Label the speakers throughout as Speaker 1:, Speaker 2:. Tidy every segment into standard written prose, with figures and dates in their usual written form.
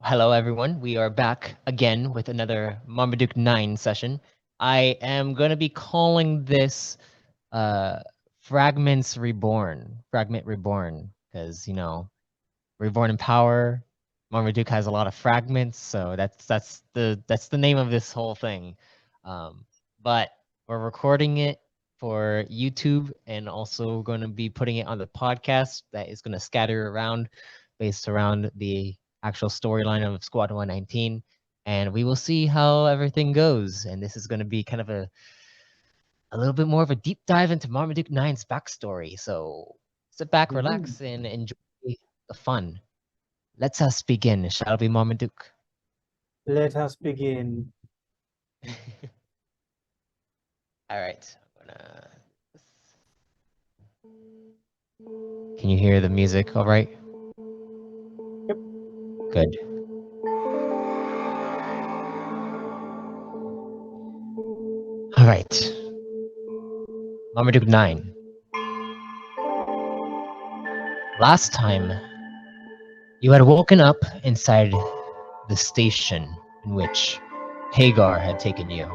Speaker 1: Hello, everyone. We are back again with another Marmaduke 9 session. I am going to be calling this uh, Fragments Reborn, Fragment Reborn, because, Reborn in Power, Marmaduke has a lot of fragments, so that's the name of this whole thing. But we're recording it for YouTube and also going to be putting it on the podcast that is going to scatter around based around the actual storyline of Squad 119. And we will see how everything goes. And this is going to be kind of a little bit more of a deep dive into Marmaduke 9's backstory. So sit back, relax, and enjoy the fun. Let us begin, shall we, Marmaduke?
Speaker 2: Let us begin.
Speaker 1: All right. Can you hear the music all right?
Speaker 2: Yep.
Speaker 1: Good. All right. Marmaduke 9. Last time, you had woken up inside the station in which Hagar had taken you.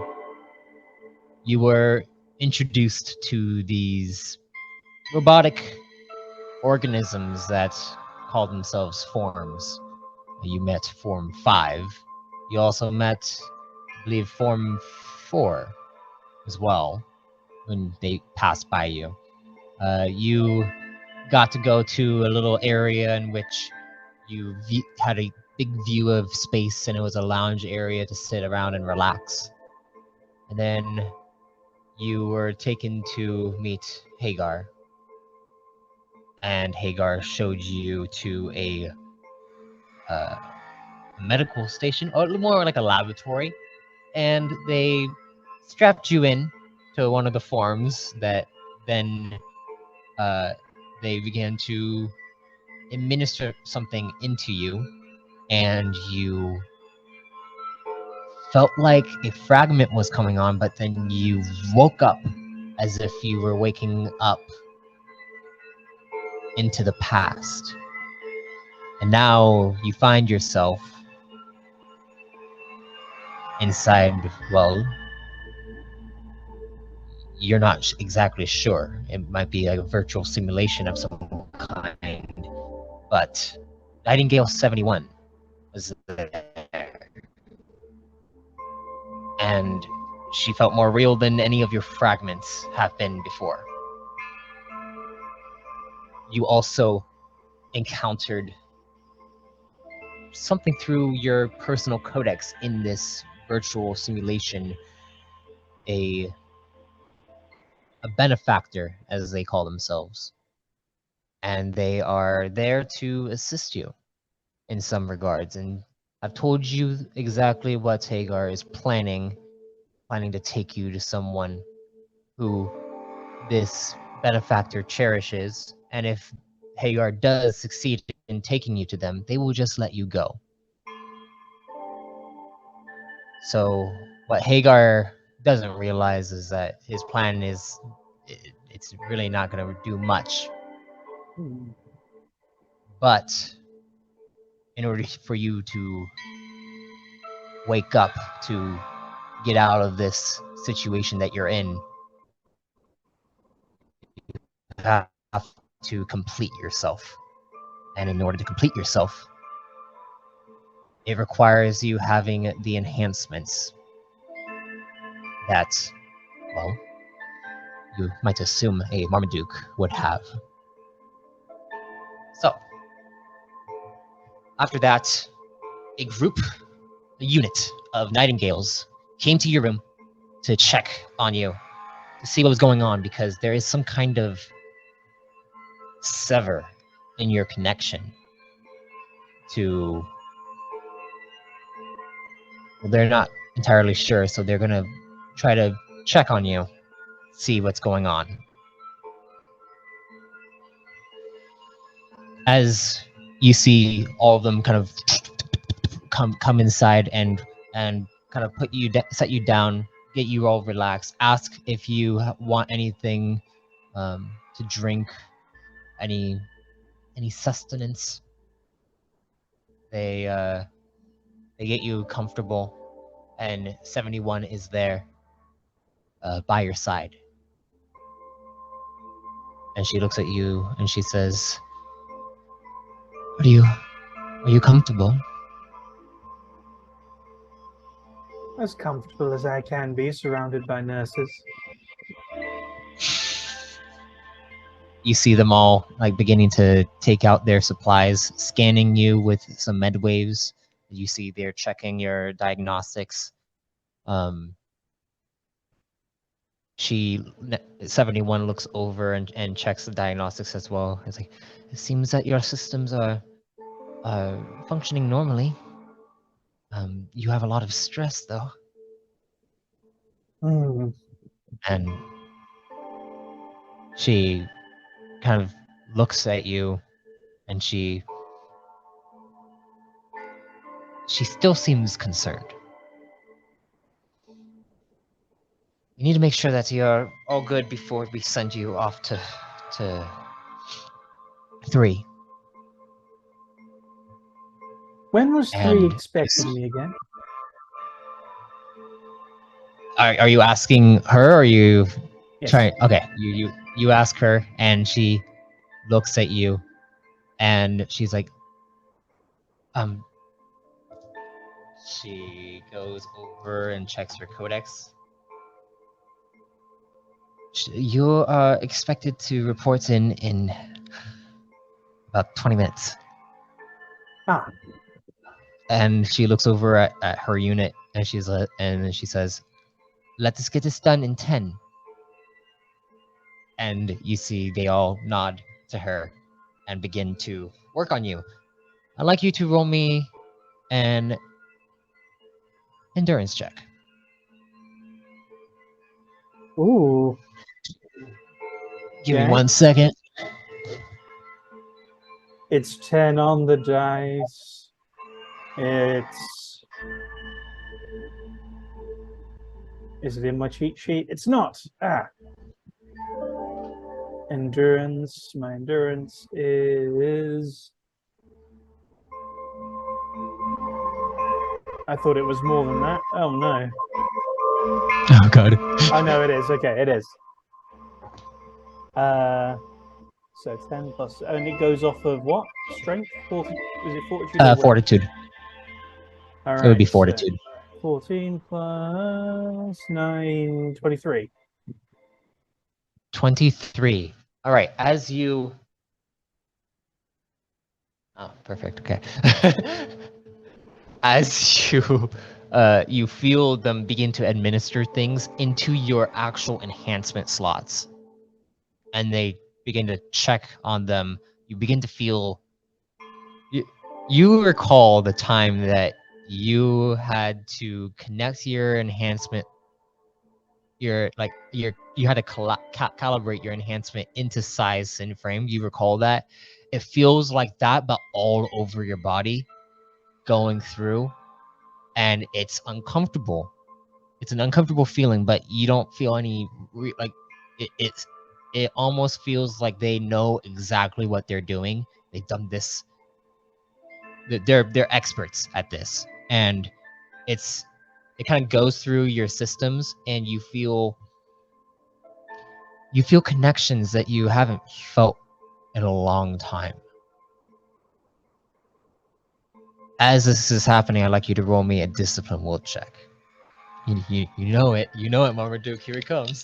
Speaker 1: You were introduced to these robotic organisms that call themselves forms. You met Form 5. You also met, I believe, Form 4 as well when they passed by you. You got to go to a little area in which you had a big view of space, and it was a lounge area to sit around and relax. And then you were taken to meet Hagar, and Hagar showed you to a medical station, or more like a laboratory, and they strapped you in to one of the forms that then they began to administer something into you, and you felt like a fragment was coming on, but then you woke up as if you were waking up into the past. And now you find yourself inside, well, you're not exactly sure. It might be a virtual simulation of some kind, but Nightingale 71 was there. And she felt more real than any of your fragments have been before. You also encountered something through your personal codex in this virtual simulation, a benefactor, as they call themselves. And they are there to assist you in some regards. And I've told you exactly what Hagar is planning to take you to someone who this benefactor cherishes. And if Hagar does succeed in taking you to them, they will just let you go. So what Hagar doesn't realize is that his plan is, it's really not going to do much. But in order for you to wake up, to get out of this situation that you're in, you have to complete yourself. And in order to complete yourself, it requires you having the enhancements that, well, you might assume a Marmaduke would have. So, after that, a unit of Nightingales came to your room to check on you, to see what was going on, because there is some kind of sever in your connection to, well, they're not entirely sure, so they're gonna try to check on you, see what's going on. As you see all of them kind of come inside and kind of set you down, get you all relaxed, ask if you want anything to drink, any sustenance. They They get you comfortable, and 71 is there by your side. And she looks at you and she says, Are you comfortable?
Speaker 2: As comfortable as I can be, surrounded by nurses.
Speaker 1: You see them all like beginning to take out their supplies, scanning you with some med waves. You see they're checking your diagnostics. 71 looks over and checks the diagnostics as well. It's like, it seems that your systems are functioning normally. You have a lot of stress though.
Speaker 2: Hmm.
Speaker 1: And she kind of looks at you and she still seems concerned. You need to make sure that you're all good before we send you off to 3.
Speaker 2: When was
Speaker 1: And
Speaker 2: 3 expecting me again?
Speaker 1: Are you asking her, or are you
Speaker 2: Yes.
Speaker 1: trying? Okay, you ask her, and she looks at you, and she's like, she goes over and checks her codex. You are expected to report in about 20 minutes.
Speaker 2: Ah,
Speaker 1: And she looks over at her unit, and she says, "Let's get this done in 10." And you see they all nod to her and begin to work on you. I'd like you to roll me an endurance check.
Speaker 2: ooh.
Speaker 1: Give me
Speaker 2: Okay.
Speaker 1: 1 second.
Speaker 2: It's 10 on the dice. It's... Is it in my cheat sheet? It's not. Ah. Endurance. My endurance is... I thought it was more than that. Oh, no.
Speaker 1: Oh, God.
Speaker 2: Oh, no, it is. Okay, it is. So 10 plus... And it goes off of what? Strength? 40, is it fortitude? Or
Speaker 1: Fortitude.
Speaker 2: All right,
Speaker 1: It would be fortitude.
Speaker 2: So 14 plus 9, 23.
Speaker 1: 23. All right. As you... Oh, perfect. Okay. As you feel them begin to administer things into your actual enhancement slots, and they begin to check on them, you begin to feel... You recall the time that you had to connect your enhancement, you had to calibrate your enhancement into size and frame. You recall that? It feels like that, but all over your body, going through, and it's uncomfortable. It's an uncomfortable feeling, but you don't feel any it almost feels like they know exactly what they're doing. They've done this. They're experts at this, and it kind of goes through your systems, and you feel connections that you haven't felt in a long time. As this is happening, I'd like you to roll me a discipline will check. You know it, Marmaduke. Here it comes.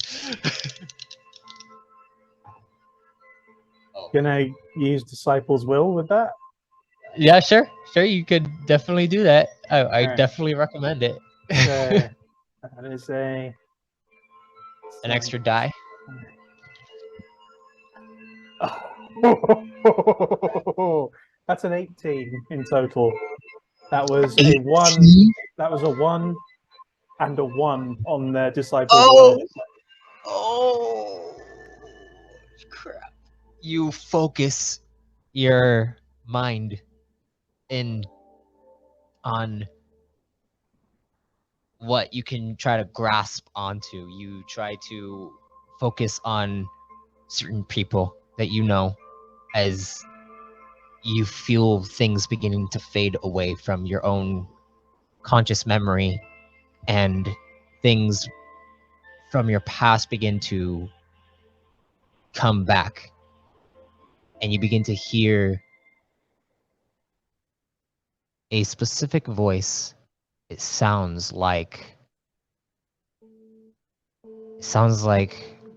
Speaker 2: Can I use Disciples' Will with that?
Speaker 1: Yeah, sure. You could definitely do that. I
Speaker 2: right.
Speaker 1: definitely recommend it.
Speaker 2: So that is
Speaker 1: an extra die.
Speaker 2: That's an 18 in total. That was
Speaker 1: 18?
Speaker 2: a 1. That was a 1 and a 1 on the Disciples'
Speaker 1: Oh!
Speaker 2: Will.
Speaker 1: Oh, crap. You focus your mind in on what you can try to grasp onto. You try to focus on certain people that you know, as you feel things beginning to fade away from your own conscious memory, and things from your past begin to come back, and you begin to hear a specific voice. It sounds like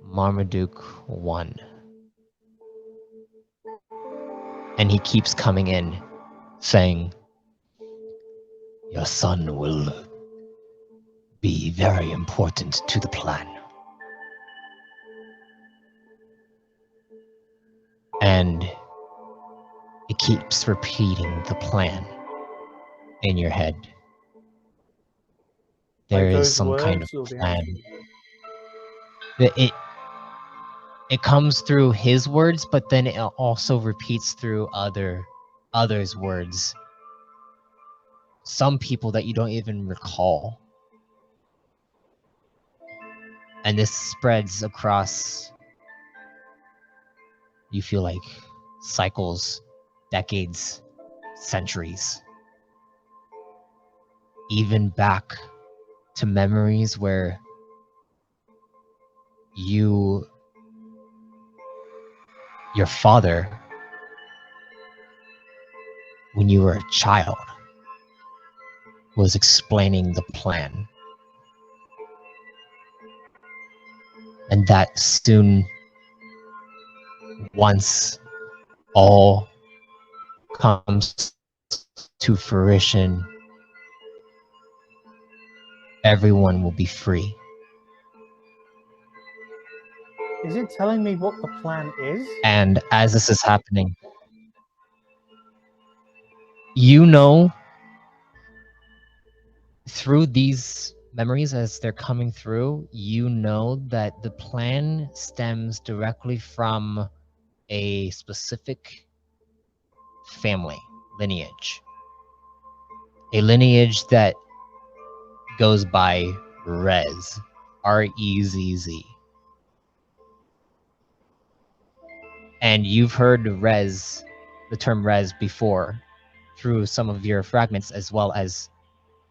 Speaker 1: Marmaduke 1. And he keeps coming in saying, "Your son will be very important to the plan." And it keeps repeating the plan in your head. There
Speaker 2: Like
Speaker 1: is
Speaker 2: those
Speaker 1: some kind of
Speaker 2: words or the
Speaker 1: plan.
Speaker 2: actual...
Speaker 1: It comes through his words, but then it also repeats through others' words. Some people that you don't even recall. And this spreads across, you feel like, cycles, decades, centuries. Even back to memories where your father, when you were a child, was explaining the plan. And that soon, once all comes to fruition, everyone will be free.
Speaker 2: Is it telling me what the plan is?
Speaker 1: And as this is happening, you know, through these memories as they're coming through, you know that the plan stems directly from a specific family lineage. A lineage that goes by Rez, R-E-Z-Z. And you've heard the term Rez before through some of your fragments, as well as,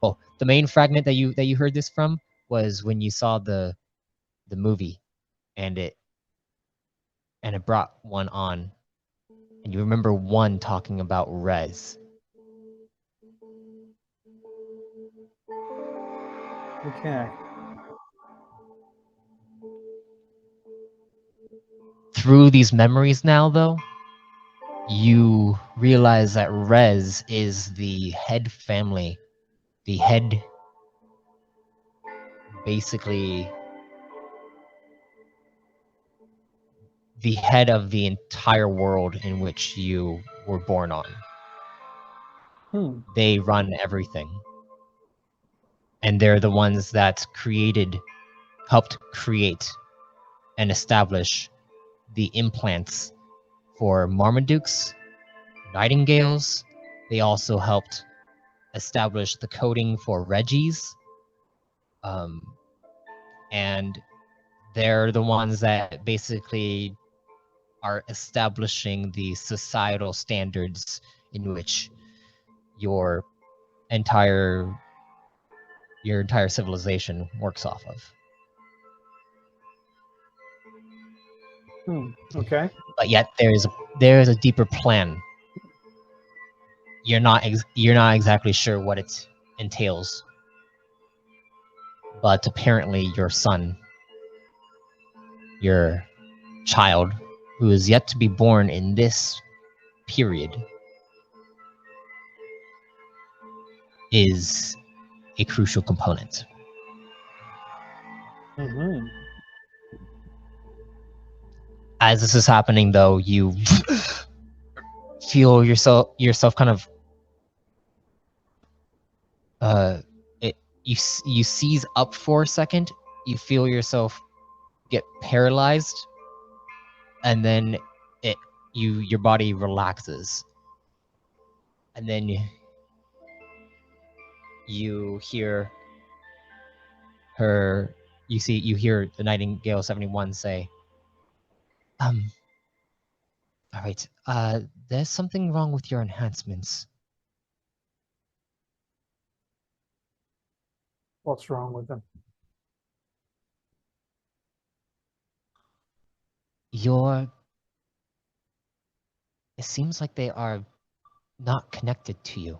Speaker 1: well, the main fragment that you heard this from was when you saw the movie, and it brought one on, and you remember one talking about Rez.
Speaker 2: Okay.
Speaker 1: Through these memories now, though, you realize that Rez is the head family, basically the head of the entire world in which you were born on. They run everything. And they're the ones that helped create and establish the implants for Marmadukes, Nightingales. They also helped establish the coding for Reggies. And they're the ones that basically are establishing the societal standards in which your entire civilization works off of.
Speaker 2: Okay.
Speaker 1: But yet there is a deeper plan. You're not exactly sure what it entails, but apparently your son, your child, who is yet to be born in this period, is a crucial component. As this is happening, though, you feel yourself kind of you seize up for a second. You feel yourself get paralyzed, and then your body relaxes, and then you hear you hear the Nightingale 71 say, all right, there's something wrong with your enhancements.
Speaker 2: What's wrong with them?
Speaker 1: It seems like they are not connected to you.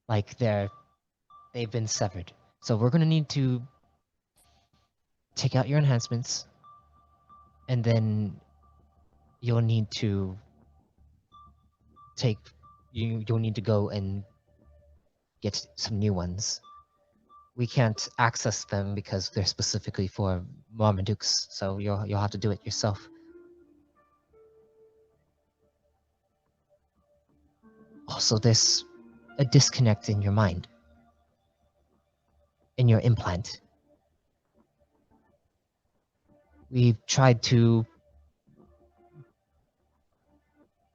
Speaker 1: Like they've been severed. So we're gonna need to take out your enhancements, and then you'll need to you'll need to go and get some new ones. We can't access them because they're specifically for Marmadukes, so you'll have to do it yourself. Also, there's a disconnect in your mind, in your implant. We've tried to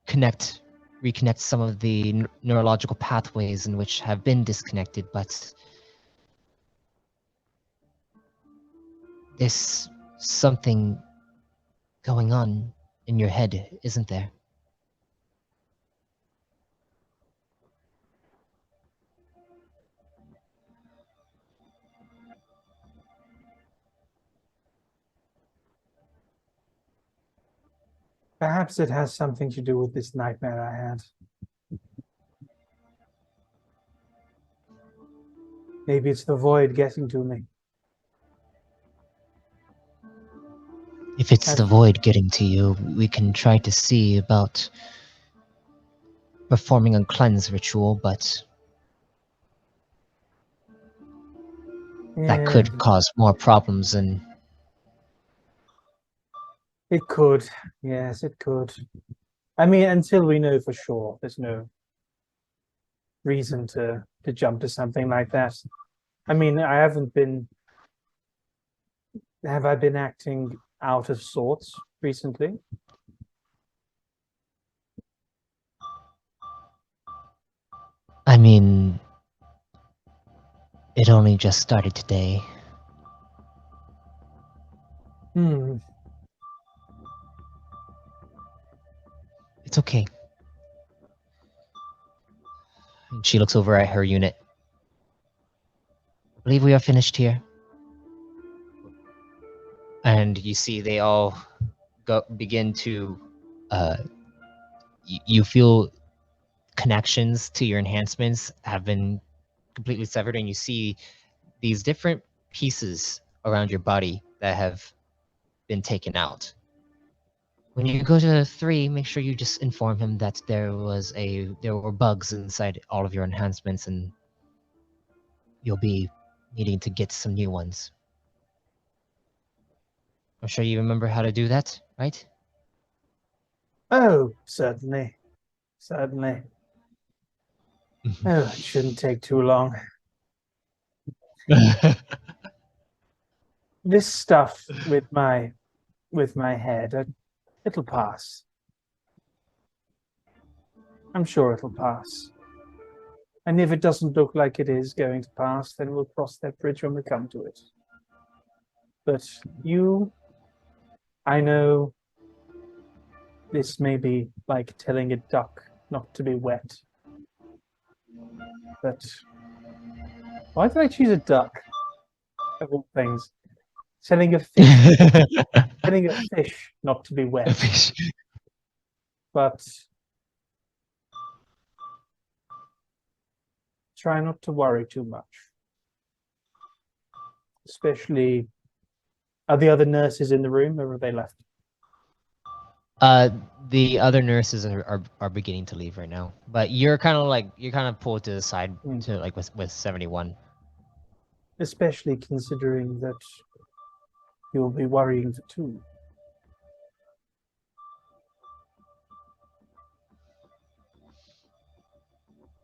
Speaker 1: reconnect some of the neurological pathways in which have been disconnected, but there's something going on in your head, isn't there?
Speaker 2: Perhaps it has something to do with this nightmare I had. Maybe it's the void getting to me.
Speaker 1: If it's the void getting to you, we can try to see about performing a cleanse ritual, but that could cause more problems and
Speaker 2: it could. Yes, it could. I mean, until we know for sure, there's no reason to jump to something like that. I mean, have I been acting out of sorts recently?
Speaker 1: I mean, it only just started today. It's okay. And she looks over at her unit. I believe we are finished here. And you see they all begin to you feel connections to your enhancements have been completely severed, and you see these different pieces around your body that have been taken out. When you go to 3, make sure you just inform him that there were bugs inside all of your enhancements, and you'll be needing to get some new ones. I'm sure you remember how to do that, right?
Speaker 2: Oh, certainly. Certainly. Oh, it shouldn't take too long. This stuff with my head, it'll pass. I'm sure it'll pass. And if it doesn't look like it is going to pass, then we'll cross that bridge when we come to it. But I know this may be like telling a duck not to be wet. But why did I choose a duck? Of all things. Telling a fish not to be wet. But try not to worry too much. Especially, are the other nurses in the room, or have they left?
Speaker 1: The other nurses are beginning to leave right now, but you're kind of pulled to the side to like with 71.
Speaker 2: Especially considering that you'll be worrying for 2.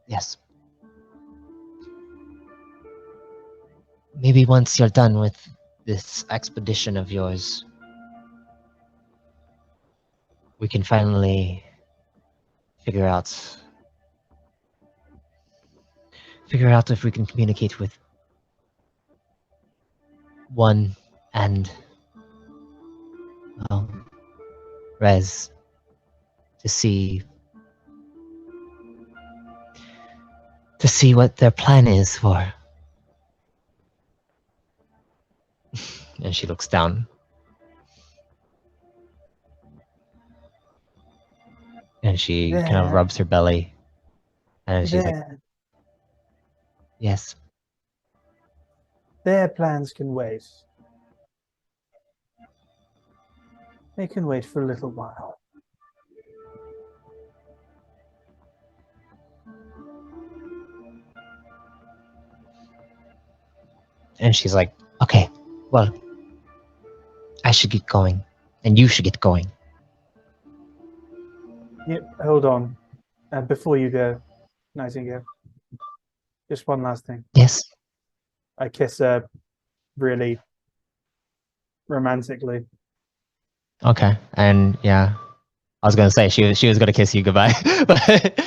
Speaker 1: Yes. Maybe once you're done with this expedition of yours, we can finally figure out if we can communicate with one and, well, Rez to see what their plan is for And she looks down. And she kind of rubs her belly. And she's like, yes.
Speaker 2: Their plans can wait. They can wait for a little while.
Speaker 1: And she's like, okay, well, I should get going. And you should get going.
Speaker 2: Yep, hold on. Before you go, Nightingale, just one last thing.
Speaker 1: Yes.
Speaker 2: I kiss her really romantically.
Speaker 1: Okay. And yeah, I was gonna say she was gonna kiss you goodbye, but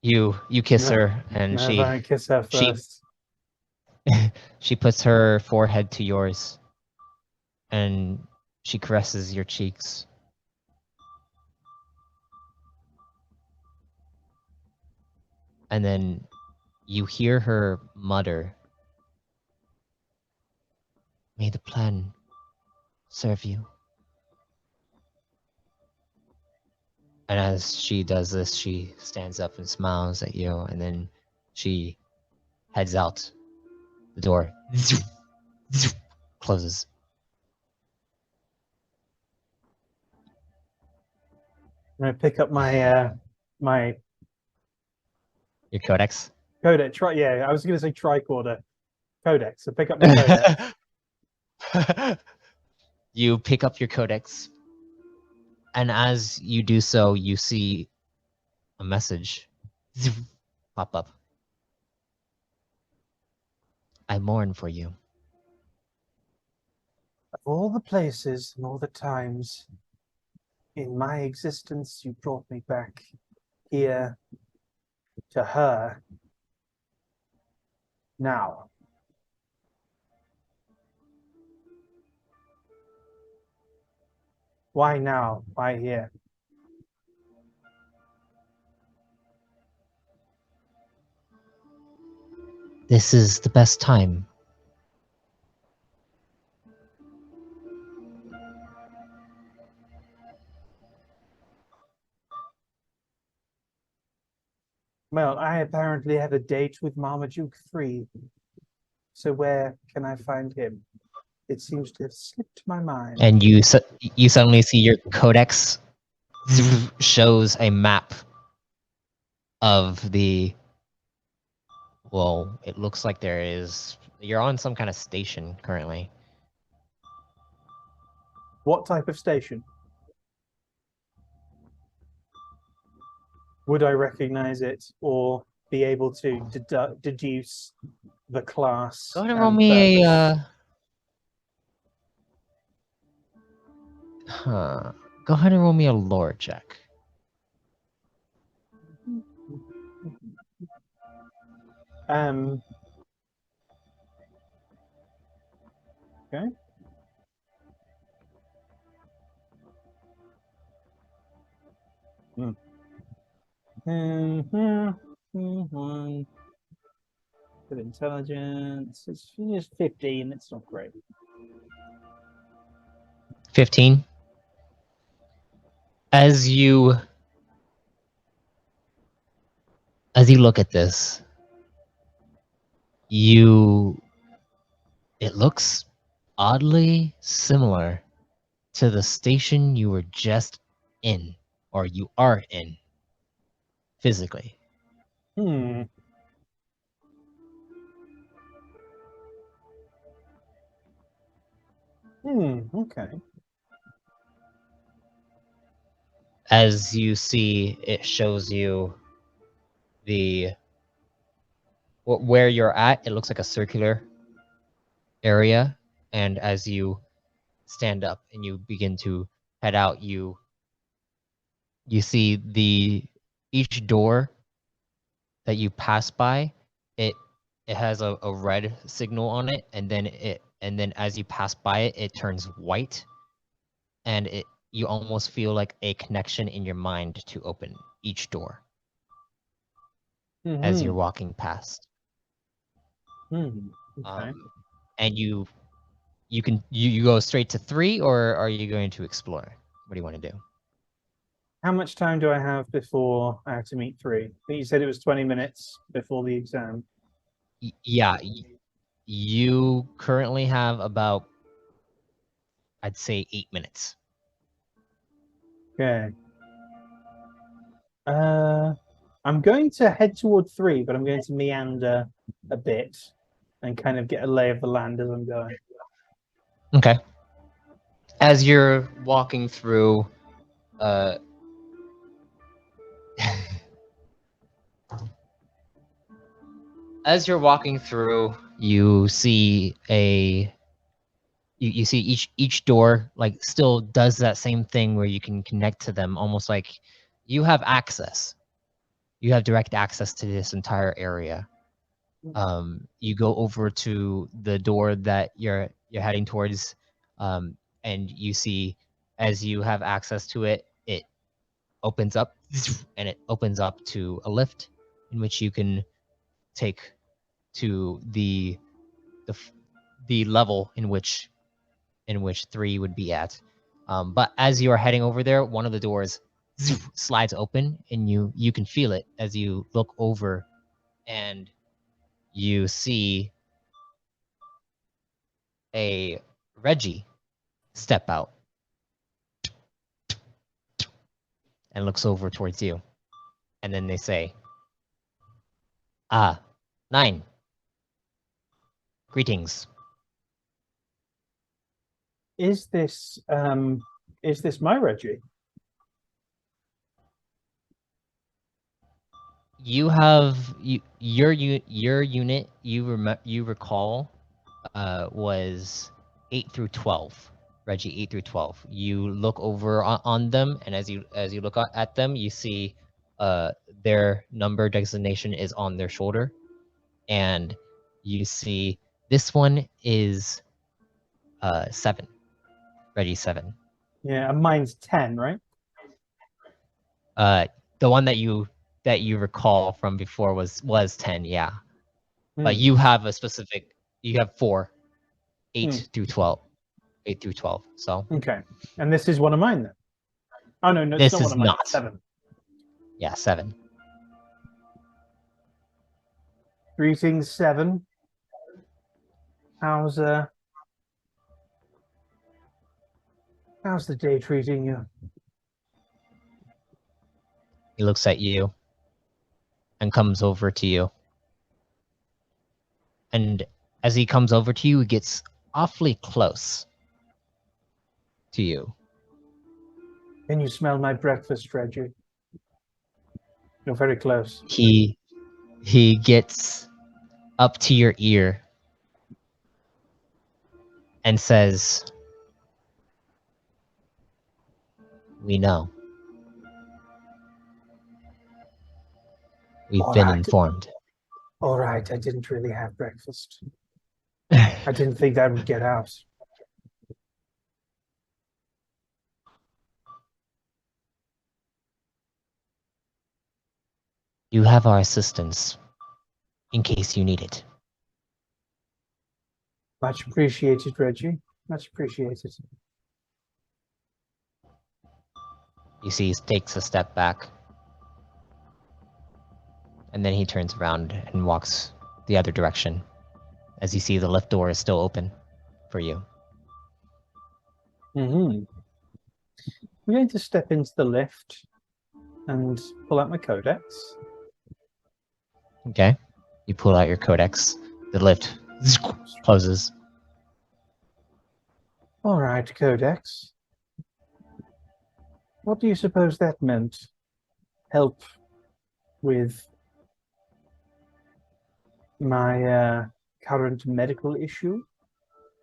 Speaker 1: you kiss her, and
Speaker 2: No, if I don't kiss her first.
Speaker 1: she puts her forehead to yours, and she caresses your cheeks. And then you hear her mutter, "May the plan serve you." And as she does this, she stands up and smiles at you, and then she heads out the door. Closes.
Speaker 2: I'm gonna pick up my my
Speaker 1: Your codex.
Speaker 2: codex. I was gonna say tricorder. Codex. So pick up my codex.
Speaker 1: You pick up your codex, and as you do so, you see a message pop up. I mourn for you.
Speaker 2: Of all the places and all the times in my existence, you brought me back here to her. Now. Why now? Why here?
Speaker 1: This is the best time.
Speaker 2: Well, I apparently have a date with Marmaduke 3. So where can I find him? It seems to have slipped my mind.
Speaker 1: And you suddenly see your codex shows a map of the. Well, it looks like you're on some kind of station currently.
Speaker 2: What type of station? Would I recognize it or be able to deduce the class?
Speaker 1: Go ahead and roll me a. Go ahead and roll me a lore check.
Speaker 2: Okay. Good intelligence. It's just 15. It's not great.
Speaker 1: 15. As you look at this, it looks oddly similar to the station you were just in, or you are in, physically.
Speaker 2: Okay.
Speaker 1: As you see, it shows you where you're at. It looks like a circular area, and as you stand up and you begin to head out, you see each door that you pass by, it has a red signal on it, and then as you pass by it, it turns white, and you almost feel like a connection in your mind to open each door as you're walking past.
Speaker 2: Okay.
Speaker 1: And you you go straight to 3, or are you going to explore? What do you want to do?
Speaker 2: How much time do I have before I have to meet 3? I think you said it was 20 minutes before the exam.
Speaker 1: Yeah, you currently have about, I'd say, 8 minutes.
Speaker 2: Okay. I'm going to head toward 3, but I'm going to meander a bit and kind of get a lay of the land as I'm going.
Speaker 1: Okay. As you're walking through, as you're walking through, you see you see each door like still does that same thing where you can connect to them, almost like you have access. You have direct access to this entire area. You go over to the door that you're heading towards, and you see, as you have access to it, it opens up, and it opens up to a lift in which you can take to the level in which 3 would be at. But as you are heading over there, one of the doors slides open, and you can feel it as you look over, and you see a Reggie step out and looks over towards you. And then they say, "Ah, 9. Greetings."
Speaker 2: Is this my Reggie?
Speaker 1: You have your unit, you recall, was 8 through 12. Reggie, 8 through 12. You look over on them, and as you look at them, you see their number designation is on their shoulder, and you see this one is 7. Reggie, 7.
Speaker 2: Yeah, and mine's 10, right?
Speaker 1: The one that you recall from before was 10, yeah. But
Speaker 2: Hmm.
Speaker 1: you have a specific. You have 4, 8
Speaker 2: Hmm.
Speaker 1: through 12, 8 through 12. So
Speaker 2: Okay. And this is one of mine then. Oh no, it's
Speaker 1: this
Speaker 2: not one
Speaker 1: is
Speaker 2: of mine.
Speaker 1: not.
Speaker 2: 7.
Speaker 1: Yeah, 7.
Speaker 2: Greetings, 7. How's the day treating you?
Speaker 1: He looks at you and comes over to you. And as he comes over to you, he gets awfully close to you.
Speaker 2: Can you smell my breakfast, Reggie? You're very close.
Speaker 1: He gets up to your ear and says, "We know. We've
Speaker 2: All
Speaker 1: been
Speaker 2: right.
Speaker 1: informed."
Speaker 2: All right, I didn't really have breakfast. I didn't think that would get out.
Speaker 1: You have our assistance in case you need it.
Speaker 2: Much appreciated, Reggie. Much appreciated.
Speaker 1: You see, he takes a step back, and then he turns around and walks the other direction, as you see the lift door is still open for you.
Speaker 2: I'm going to step into the lift and pull out my codex.
Speaker 1: Okay. You pull out your codex. The lift closes.
Speaker 2: All right, codex. What do you suppose that meant? Help with my current medical issue,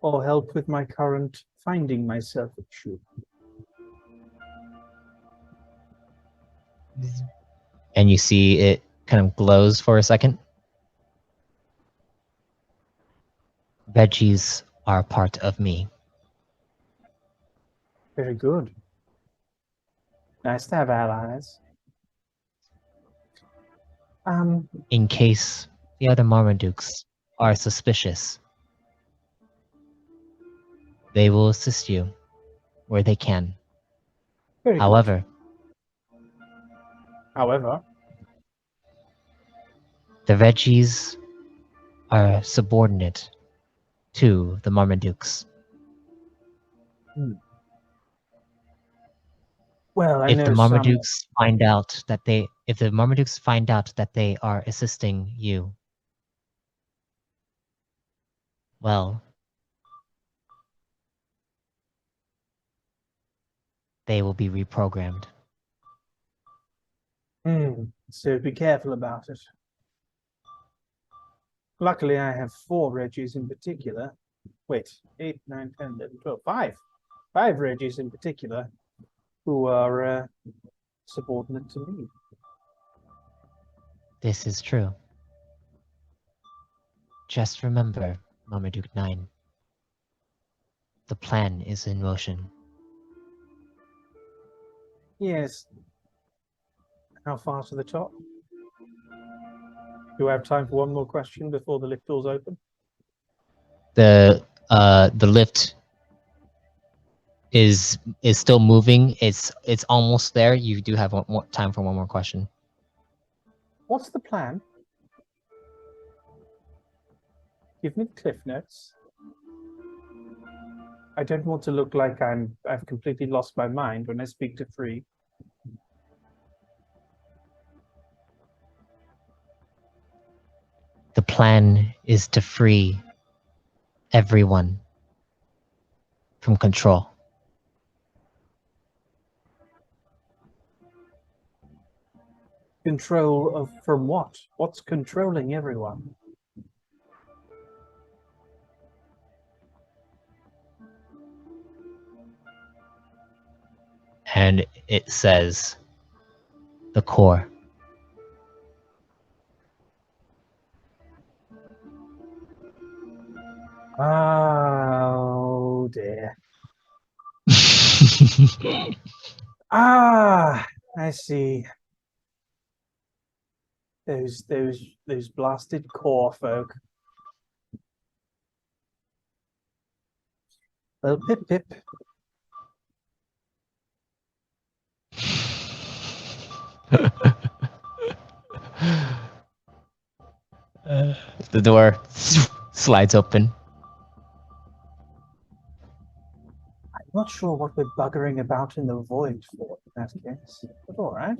Speaker 2: or help with my current finding myself issue?
Speaker 1: And you see it kind of glows for a second. Veggies are part of me.
Speaker 2: Very good. Nice to have allies.
Speaker 1: In case the other Marmadukes are suspicious, They will assist you where they can.
Speaker 2: Very good.
Speaker 1: However,
Speaker 2: However,
Speaker 1: the Reggies are subordinate to the Marmadukes.
Speaker 2: well, I
Speaker 1: If the
Speaker 2: know some.
Speaker 1: Marmadukes find out that they are assisting you, well, they will be reprogrammed.
Speaker 2: So be careful about it. Luckily, I have 4 Reggies in particular. Wait, 8, 9, 10, 11, 12, 5. 5 Reggies in particular who are subordinate to me.
Speaker 1: This is true. Just remember, Marmaduke 9. The plan is in motion.
Speaker 2: Yes. How far to the top? Do I have time for one more question before the lift doors open?
Speaker 1: The lift is still moving. It's almost there. You do have more time for one more question.
Speaker 2: What's the plan? Give me the cliff notes. I don't want to look like I've completely lost my mind when I speak to Free.
Speaker 1: The plan is to free everyone from control.
Speaker 2: Control of from what? What's controlling everyone?
Speaker 1: And it says the core.
Speaker 2: Oh dear. I see. Those blasted core folk. Well, pip pip.
Speaker 1: The door slides open.
Speaker 2: I'm not sure what we're buggering about in the void for in that case, but all right.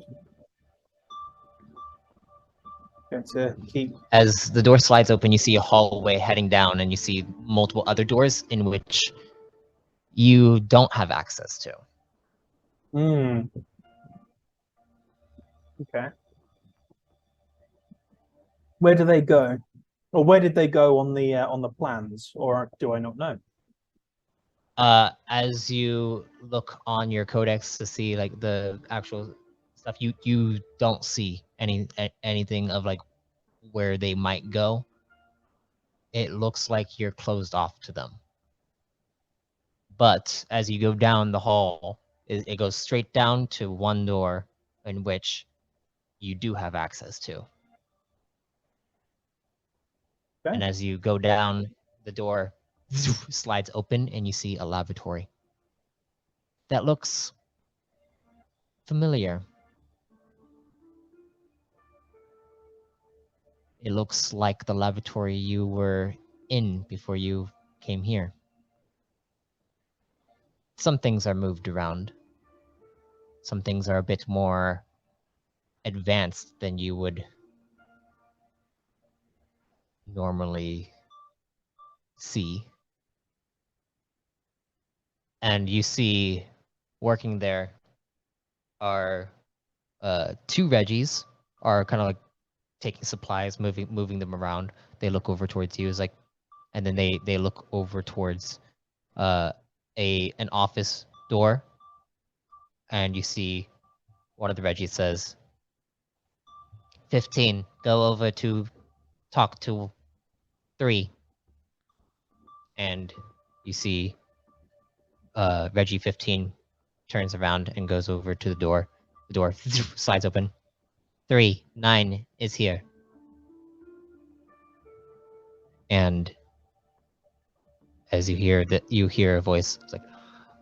Speaker 2: Going to keep.
Speaker 1: As the door slides open, you see a hallway heading down, and you see multiple other doors in which you don't have access to.
Speaker 2: Okay. Where do they go? Or where did they go on the plans? Or do I not know?
Speaker 1: As you look on your codex to see like the actual stuff, you don't see anything of like where they might go. It looks like you're closed off to them. But as you go down the hall, it goes straight down to one door in which you do have access to.
Speaker 2: Okay.
Speaker 1: And as you go down, the door slides open and you see a lavatory. That looks familiar. It looks like the lavatory you were in before you came here. Some things are moved around. Some things are a bit more advanced than you would normally see. And you see working there are 2 Reggies are kind of like taking supplies, moving them around. They look over towards you, and then they look over towards an office door, and you see one of the Reggies says, 15, go over to talk to 3. And you see Reggie 15 turns around and goes over to the door. The door slides open. 3, 9 is here. And as you hear a voice. It's like,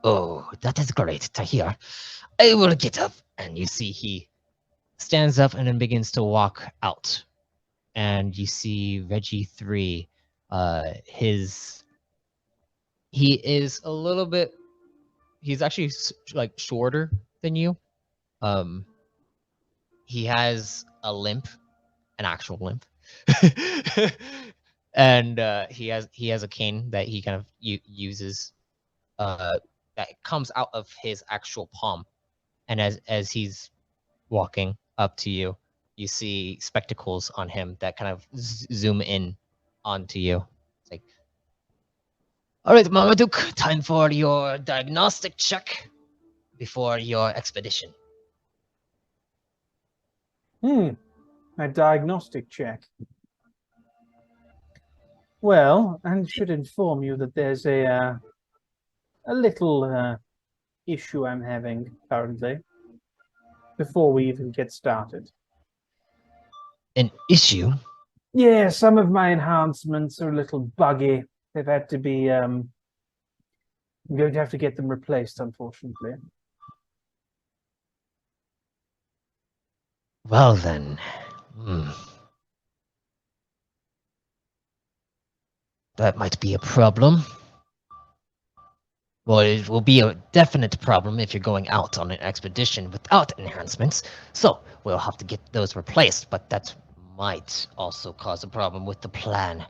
Speaker 1: "Oh, that is great to hear. I will get up." And you see he stands up and then begins to walk out. And you see Reggie 3. He is a little bit. He's actually like shorter than you. Um, he has a limp, an actual limp, and he has a cane that he kind of uses. That comes out of his actual palm, and as he's walking up to you, you see spectacles on him that kind of zoom in onto you. It's like, all right, Marmaduke, time for your diagnostic check before your expedition.
Speaker 2: A diagnostic check. Well, I should inform you that there's a little issue I'm having currently before we even get started.
Speaker 1: An issue?
Speaker 2: Yeah, some of my enhancements are a little buggy. They've had to be I'm going to have to get them replaced, unfortunately.
Speaker 1: Well then, that might be a problem. Well, it will be a definite problem if you're going out on an expedition without enhancements, so we'll have to get those replaced, but that might also cause a problem with the plan.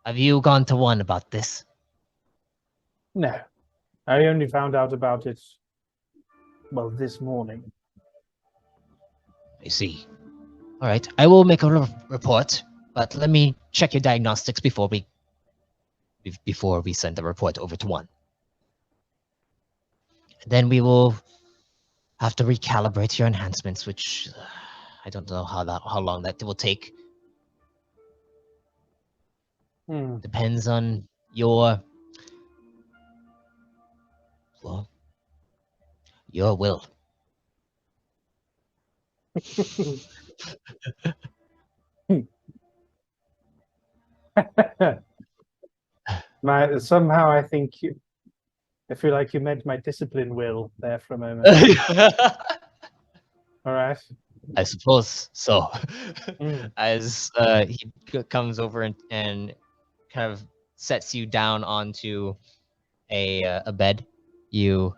Speaker 1: Have you gone to one about this?
Speaker 2: No, I only found out about it, well, this morning.
Speaker 1: I see. All right, I will make a report, but let me check your diagnostics before we send the report over to one. Then we will have to recalibrate your enhancements, which I don't know how long that will take. Depends on your will.
Speaker 2: Somehow I feel like you meant my discipline will there for a moment. All right.
Speaker 1: I suppose so. As he comes over and kind of sets you down onto a bed, you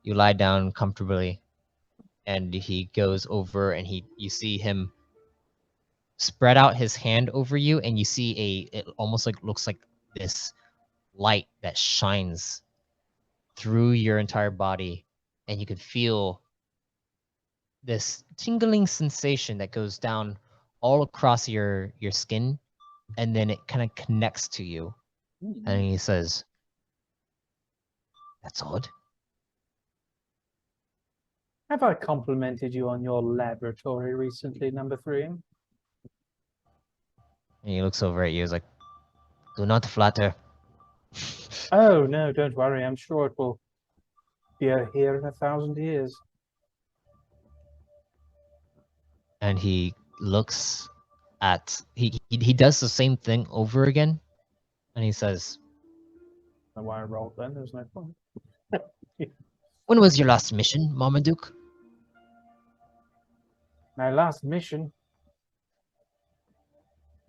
Speaker 1: lie down comfortably, and he goes over and you see him spread out his hand over you, and you see it almost like looks like this light that shines through your entire body, and you could feel this tingling sensation that goes down all across your skin, and then it kind of connects to you. And he says, "That's odd."
Speaker 2: Have I complimented you on your laboratory recently, number 3?
Speaker 1: And he looks over at you. He's like, "Do not flatter."
Speaker 2: Oh, no, don't worry. I'm sure it will be here in 1,000 years.
Speaker 1: And he looks at he does the same thing over again, and he says,
Speaker 2: That's why I rolled then. There's no point.
Speaker 1: "When was your last mission, Marmaduke?"
Speaker 2: My last mission?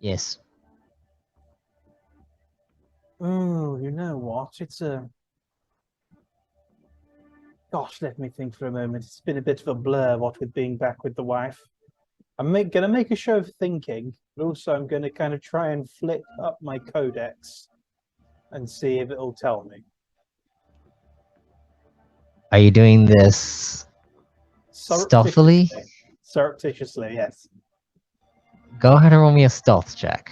Speaker 1: Yes.
Speaker 2: Oh, you know what? It's a... Gosh, let me think for a moment. It's been a bit of a blur, what with being back with the wife. I'm going to make a show of thinking, but also I'm going to kind of try and flip up my codex and see if it'll tell me.
Speaker 1: Are you doing this stealthily?
Speaker 2: Surreptitiously, yes.
Speaker 1: Go ahead and roll me a stealth check.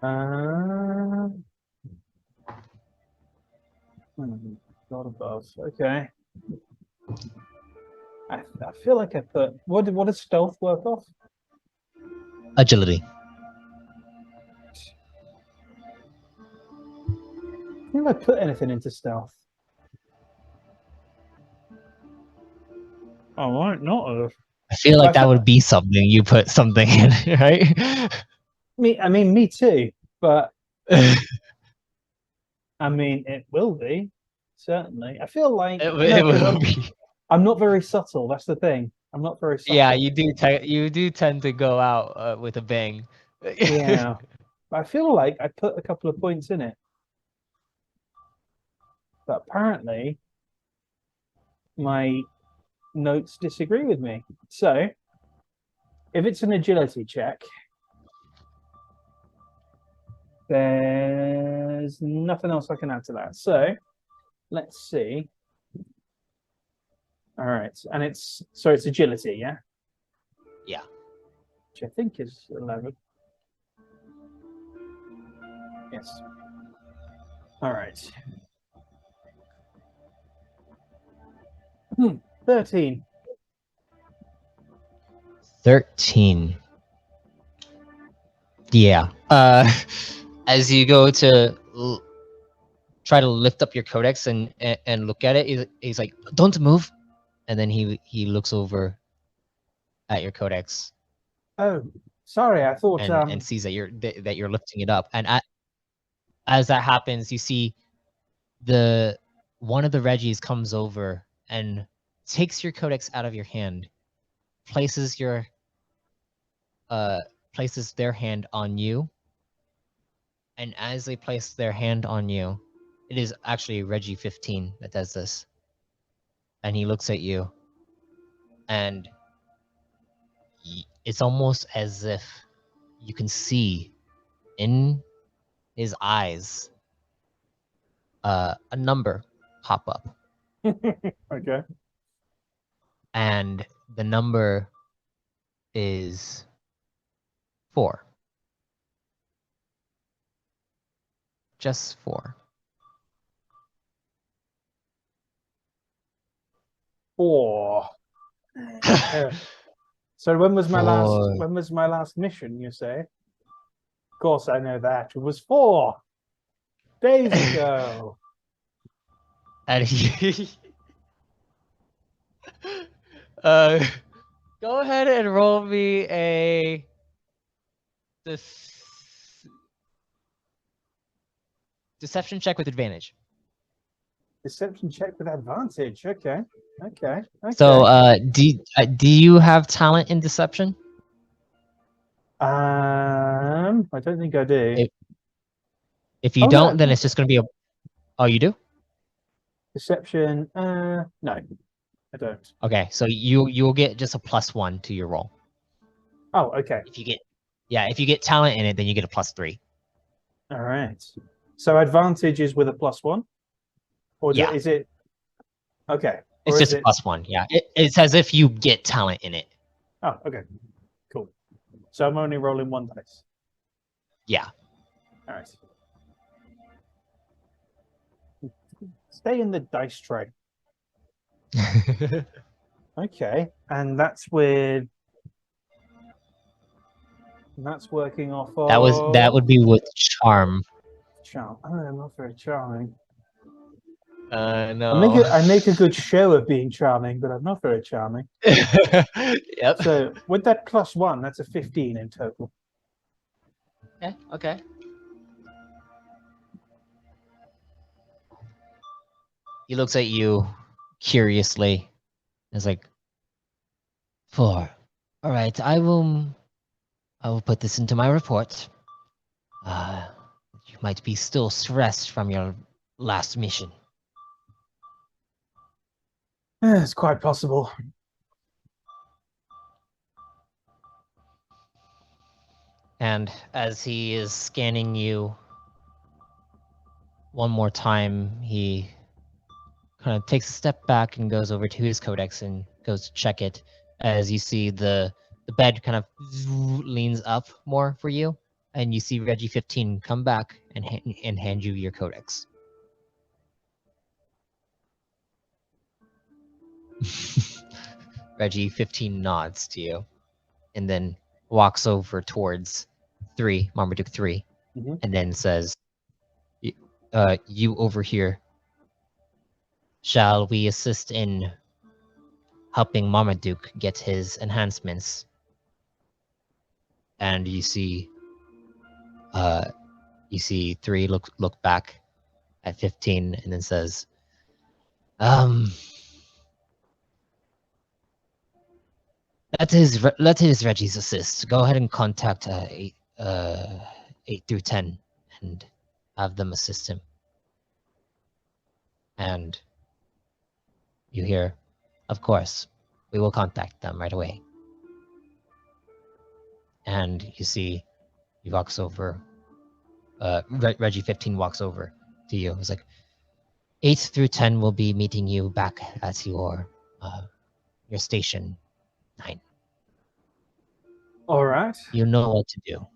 Speaker 2: Not above. Okay. I feel like I put... What does stealth work off?
Speaker 1: Agility.
Speaker 2: I think I put anything into stealth. I might not have.
Speaker 1: I feel like
Speaker 2: I
Speaker 1: that
Speaker 2: felt-
Speaker 1: would be something you put something in, right?
Speaker 2: me too. But I mean, it will be certainly. I feel like no,
Speaker 1: It
Speaker 2: because
Speaker 1: will be.
Speaker 2: I'm not very subtle. That's the thing. I'm not very subtle.
Speaker 1: Yeah, you do tend to go out with a bang.
Speaker 2: Yeah, I feel like I put a couple of points in it, but apparently my notes disagree with me. So if it's an agility check, there's nothing else I can add to that. So let's see. All right, and it's agility, yeah,
Speaker 1: Yeah.
Speaker 2: which I think is 11. Yes. All right. 13.
Speaker 1: 13. Yeah. As you go to try to lift up your codex and look at it, he's like, "Don't move," and then he looks over at your codex
Speaker 2: Oh, sorry. I thought
Speaker 1: and sees that you're lifting it up, and as that happens, you see the one of the Reggies comes over and takes your codex out of your hand, places your places their hand on you, and as they place their hand on you, it is actually Reggie 15 that does this. And he looks at you, and it's almost as if you can see in his eyes a number pop up,
Speaker 2: okay.
Speaker 1: and the number is 4. Just 4.
Speaker 2: 4. So when was my
Speaker 1: Four.
Speaker 2: last mission, you say? Of course I know that. It was 4 days ago.
Speaker 1: And he go ahead and roll me a deception check with advantage.
Speaker 2: Deception check with advantage. Okay. Okay. Okay.
Speaker 1: So, do you have talent in deception?
Speaker 2: I don't think I do.
Speaker 1: If you
Speaker 2: Oh no,
Speaker 1: don't, then it's just going to be a. Oh, you do?
Speaker 2: deception. No, I don't.
Speaker 1: Okay, so you'll get just a +1 to your roll.
Speaker 2: Oh, okay.
Speaker 1: If you get talent in it, then you get a +3.
Speaker 2: All right. So advantage is with a +1, or
Speaker 1: Yeah.
Speaker 2: is it? Okay.
Speaker 1: It's
Speaker 2: Or
Speaker 1: just
Speaker 2: is
Speaker 1: a
Speaker 2: it?
Speaker 1: +1. Yeah, it's as if you get talent in it.
Speaker 2: Oh, okay. Cool. So I'm only rolling 1 dice.
Speaker 1: Yeah.
Speaker 2: All right. Stay in the dice tray. Okay, and that's working off of
Speaker 1: that would be with charm.
Speaker 2: charm. Oh, I'm not very charming.
Speaker 1: No.
Speaker 2: I make a good show of being charming, but I'm not very charming.
Speaker 1: Yep.
Speaker 2: So with that +1, that's a 15 in total.
Speaker 1: Yeah, okay. He looks at you curiously. It's like 4. All right, I will put this into my report. You might be still stressed from your last mission.
Speaker 2: It's quite possible.
Speaker 1: And as he is scanning you one more time, he kind of takes a step back and goes over to his codex and goes to check it. As you see the bed kind of leans up more for you, and you see Reggie 15 come back and hand you your codex. Reggie 15 nods to you, and then walks over towards 3, Marmaduke 3, and then says, "You over here. Shall we assist in helping Marmaduke get his enhancements. And you see 3 look back at 15 and then says, that is Reggie's assist. Go ahead and contact 8 through 10 and have them assist him. And you hear, of course, we will contact them right away. And you see, he walks over. Reggie 15 walks over to you. He's like, 8 through 10 will be meeting you back at your station 9.
Speaker 2: All right.
Speaker 1: You know what to do.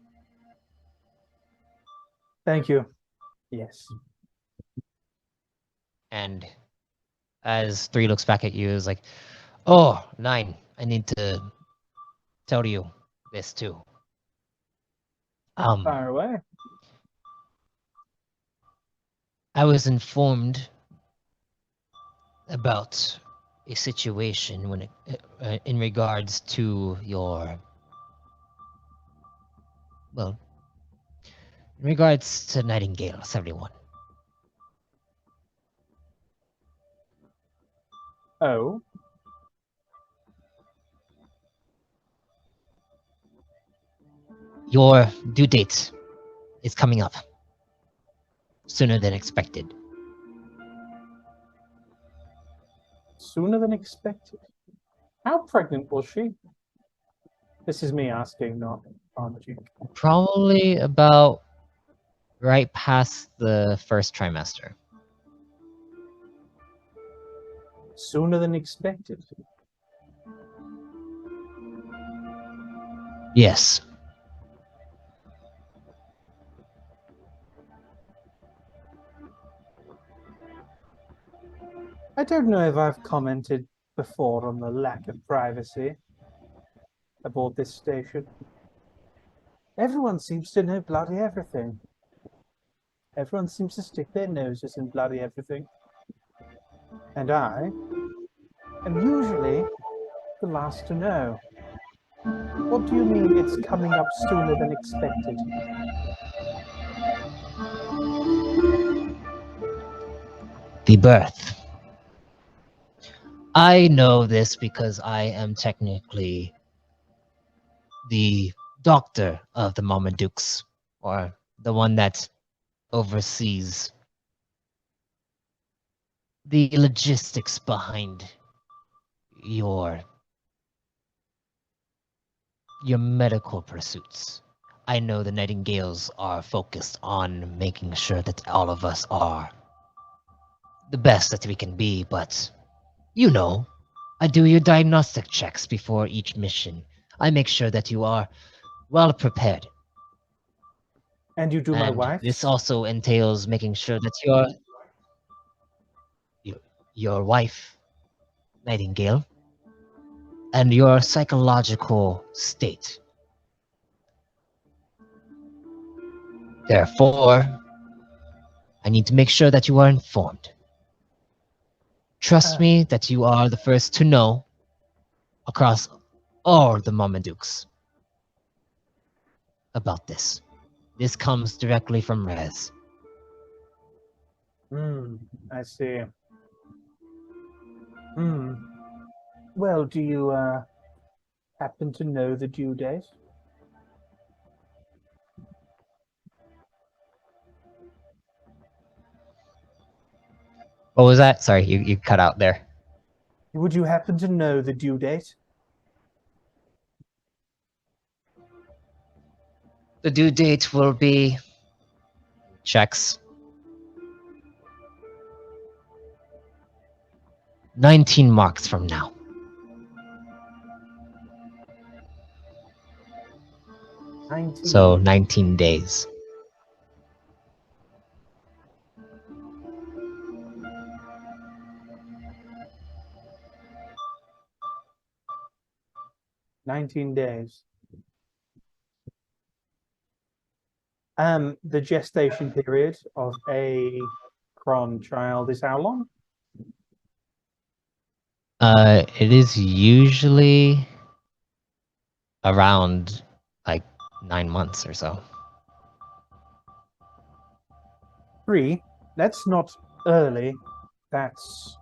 Speaker 2: Thank you. Yes.
Speaker 1: And as 3 looks back at you, is like, oh, 9, I need to tell you this too.
Speaker 2: Fire away.
Speaker 1: I was informed about a situation when in regards to your, well, in regards to Nightingale 71.
Speaker 2: Oh.
Speaker 1: Your due date is coming up sooner than expected.
Speaker 2: Sooner than expected. How pregnant was she? This is me asking, not Marmaduke.
Speaker 1: Probably about right past the first trimester.
Speaker 2: Sooner than expected.
Speaker 1: Yes.
Speaker 2: I don't know if I've commented before on the lack of privacy aboard this station. Everyone seems to know bloody everything. Everyone seems to stick their noses in bloody everything. And I am usually the last to know. What do you mean it's coming up sooner than expected?
Speaker 1: The birth. I know this because I am technically the doctor of the Marmadukes, or the one that oversees the logistics behind your medical pursuits. I know the Nightingales are focused on making sure that all of us are the best that we can be, but you know, I do your diagnostic checks before each mission. I make sure that you are well prepared.
Speaker 2: And you do my
Speaker 1: And
Speaker 2: wife's?
Speaker 1: this also entails making sure that your wife, Nightingale, and your psychological state. Therefore, I need to make sure that you are informed. Trust me that you are the first to know across all the Marmadukes about this. This comes directly from Rez.
Speaker 2: I see. Well, do you happen to know the due date?
Speaker 1: What was that? Sorry, you cut out there.
Speaker 2: Would you happen to know the due date?
Speaker 1: The due date will be checks 19 marks from now.
Speaker 2: 19.
Speaker 1: So 19 days.
Speaker 2: days. The gestation period of a Cron child is how long?
Speaker 1: It is usually around like 9 months or so.
Speaker 2: 3. That's not early. That's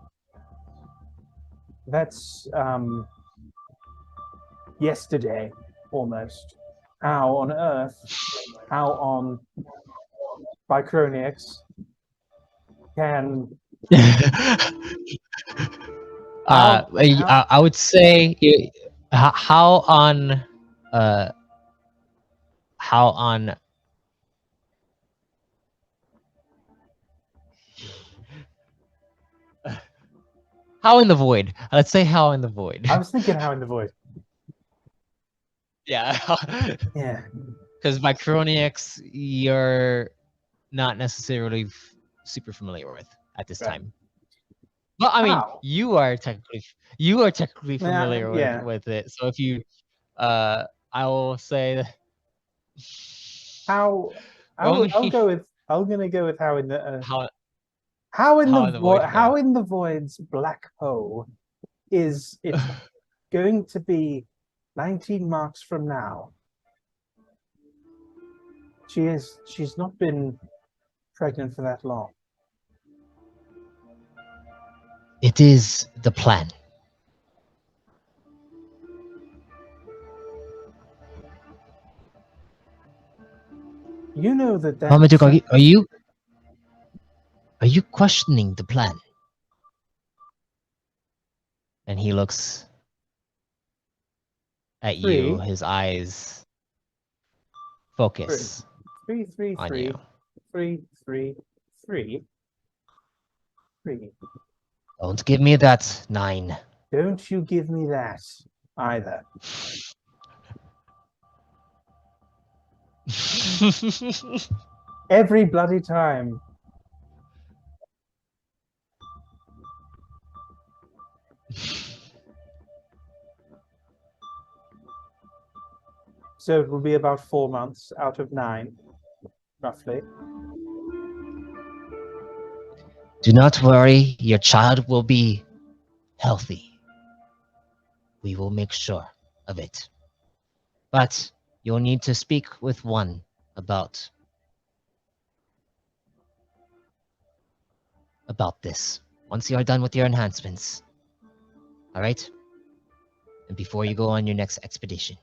Speaker 2: yesterday almost. How on earth? How on Bicronics can
Speaker 1: I would say how on how on how in the void. Let's say how in the void.
Speaker 2: I was thinking how in the void.
Speaker 1: Yeah.
Speaker 2: Yeah.
Speaker 1: Because Micronics, you're not necessarily super familiar with at this
Speaker 2: Right.
Speaker 1: time. But I mean,
Speaker 2: How?
Speaker 1: you are technically familiar
Speaker 2: Yeah.
Speaker 1: with it. So if you, I will say,
Speaker 2: How?
Speaker 1: only
Speaker 2: I'm gonna go with how in the
Speaker 1: how
Speaker 2: how
Speaker 1: in the void. Yeah.
Speaker 2: in the void's black hole is it going to be 19 marks from now? She's not been pregnant for that long.
Speaker 1: It is the plan.
Speaker 2: You know that
Speaker 1: Marmaduke, are you questioning the plan? And he looks at you, his eyes focus on you.
Speaker 2: 3.
Speaker 1: Don't give me that 9.
Speaker 2: Don't you give me that either. Every bloody time. So it will be about 4 months out of 9, roughly.
Speaker 1: Do not worry, your child will be healthy. We will make sure of it. But you'll need to speak with one about this once you are done with your enhancements. All right? And before you go on your next expedition.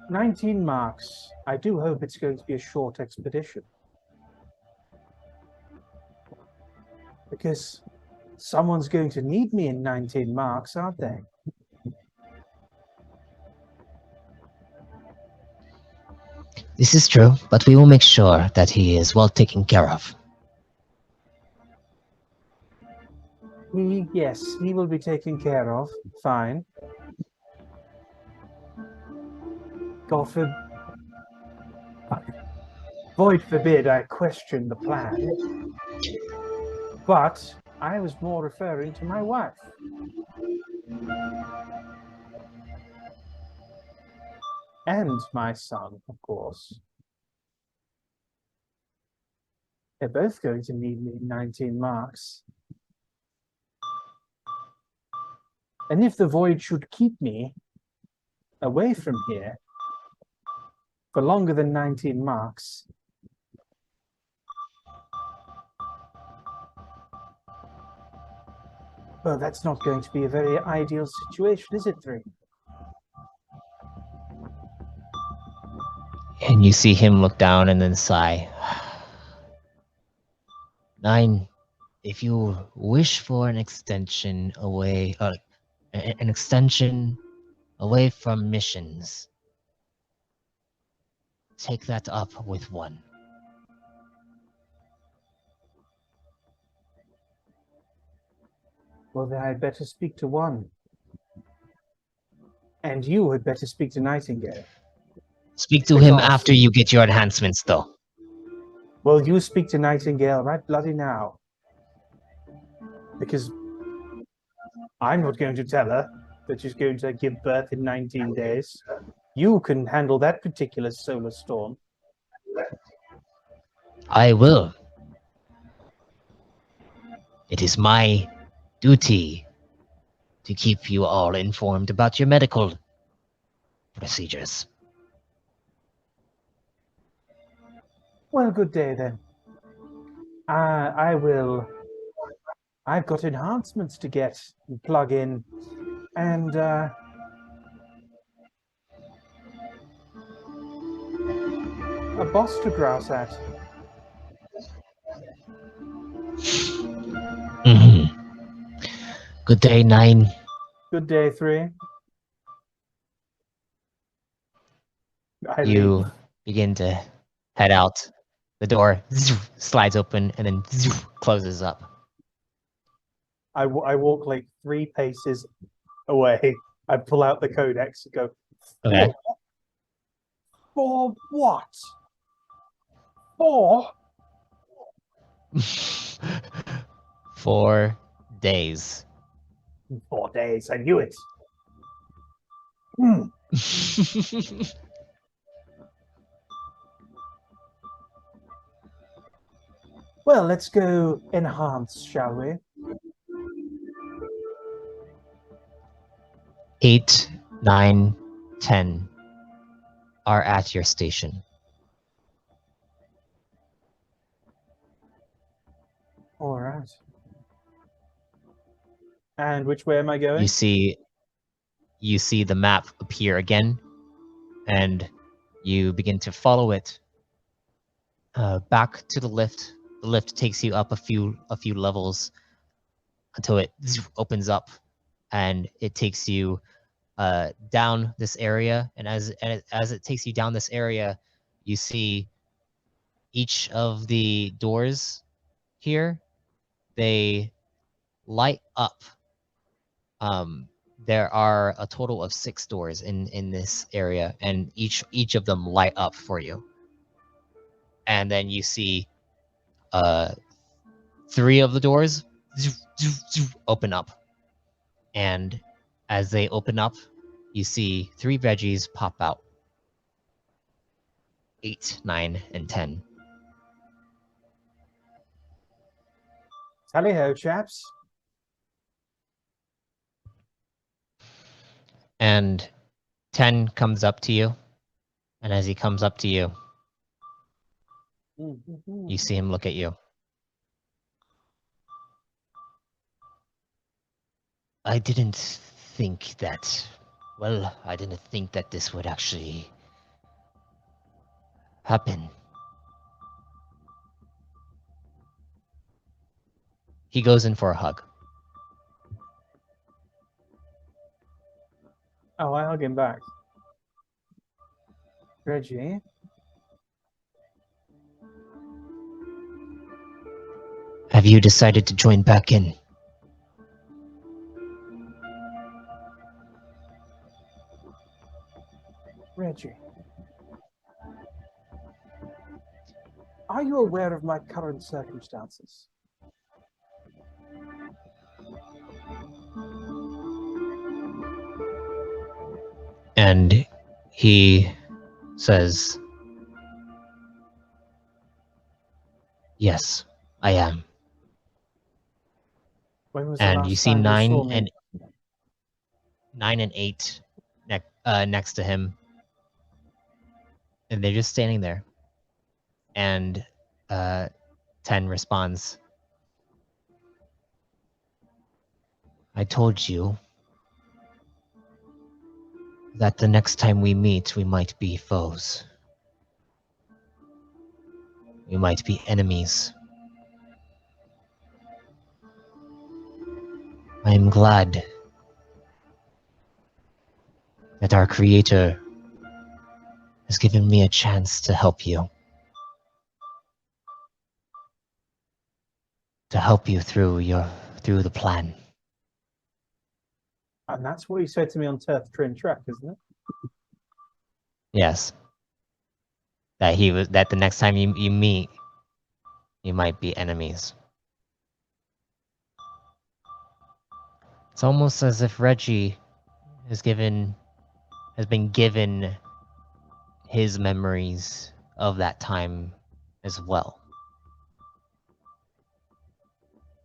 Speaker 2: 19 marks. I do hope it's going to be a short expedition. Because someone's going to need me in 19 marks, aren't they?
Speaker 1: This is true, but we will make sure that he is well taken care of.
Speaker 2: Yes, he will be taken care of. Fine. God forbid. Void forbid I question the plan. But I was more referring to my wife. And my son, of course. They're both going to need me 19 marks. And if the void should keep me away from here for longer than 19 marks, well, that's not going to be a very ideal situation, is it, 3?
Speaker 1: And you see him look down and then sigh. 9, if you wish for an extension away, an extension away from missions, take that up with 1.
Speaker 2: Well, then I'd better speak to 1. And you had better speak to Nightingale.
Speaker 1: Speak to him after you get your enhancements, though.
Speaker 2: Well, you speak to Nightingale right bloody now. Because I'm not going to tell her that she's going to give birth in 19 days. You can handle that particular solar storm.
Speaker 1: I will. It is my duty to keep you all informed about your medical procedures.
Speaker 2: Well, good day then. I will. I've got enhancements to get and plug in, and a boss to grouse at.
Speaker 1: Mm-hmm. Good day, 9.
Speaker 2: Good day, 3. I
Speaker 1: You
Speaker 2: leave.
Speaker 1: begin to head out. The door slides open and then closes up.
Speaker 2: I walk like 3 paces away. I pull out the codex and go,
Speaker 1: Okay.
Speaker 2: For what? For?
Speaker 1: 4 days.
Speaker 2: 4 days. I knew it. Hmm. Well, let's go enhance, shall we?
Speaker 1: 8, 9, 10 are at your station.
Speaker 2: All right. And which way am I going?
Speaker 1: You see the map appear again, and you begin to follow it back to the lift. The lift takes you up a few levels until it opens up, and it takes you down this area. And as it takes you down this area, you see each of the doors here. They light up. There are a total of 6 doors in this area, and each of them light up for you. And then you see 3 of the doors open up, and as they open up, you see 3 veggies pop out. 8, 9, and 10.
Speaker 2: Tally ho, chaps.
Speaker 1: And 10 comes up to you, and as he comes up to you, you see him look at you. I didn't think that this would actually happen. He goes in for a hug.
Speaker 2: Oh, I hug him back. Reggie?
Speaker 1: Have you decided to join back in?
Speaker 2: Reggie. Are you aware of my current circumstances?
Speaker 1: And he says, yes, I am.
Speaker 2: When was the
Speaker 1: And
Speaker 2: last
Speaker 1: you see
Speaker 2: time you saw
Speaker 1: 9
Speaker 2: me?
Speaker 1: and 8 next to him. And they're just standing there. And 10 responds, I told you that the next time we meet, we might be foes. We might be enemies. I am glad that our Creator has given me a chance to help you. To help you through the plan.
Speaker 2: And that's what you said to me on Turf Train Track, isn't it?
Speaker 1: Yes. That the next time you meet, you might be enemies. It's almost as if Reggie has been given his memories of that time as well.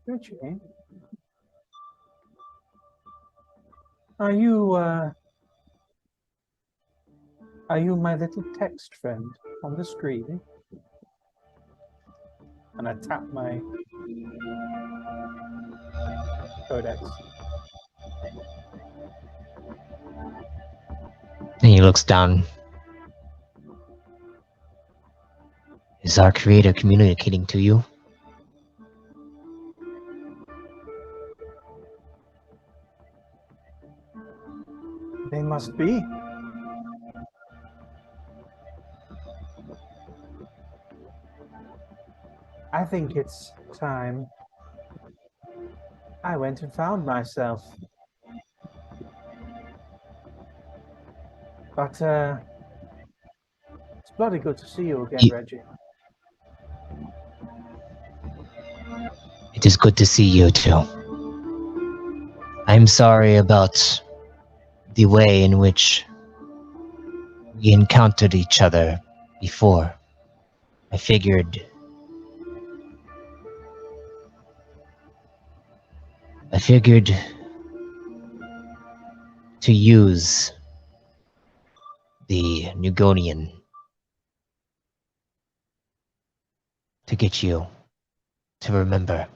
Speaker 2: Richie, are you my little text friend on the screen? And I tap my codex.
Speaker 1: And he looks down. Is our creator communicating to you?
Speaker 2: They must be. I think it's time I went and found myself. But it's bloody good to see you again, Reggie.
Speaker 1: It is good to see you too. I'm sorry about the way in which we encountered each other before. I figured to use the Nugonian to get you to remember.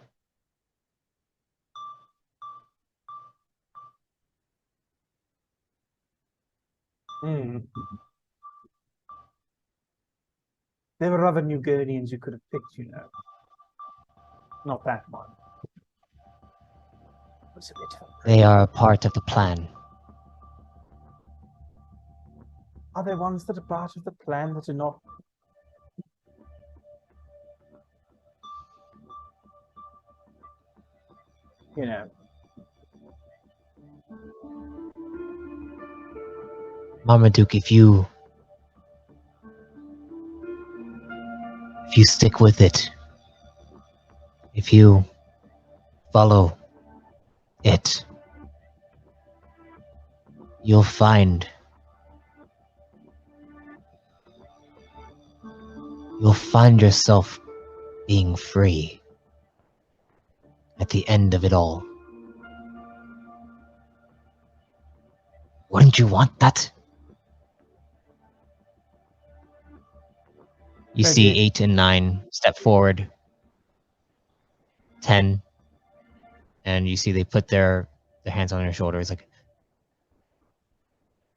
Speaker 2: There were other Nugonians you could have picked, you know. Not that one. It's a bit of a...
Speaker 1: They are a part of the plan.
Speaker 2: Are there ones that are part of the plan that are not? You know.
Speaker 1: Marmaduke, if you stick with it, if you follow it, you'll find yourself being free at the end of it all. Wouldn't you want that? You see 8 and 9 step forward. 10. And you see they put their hands on their shoulders like,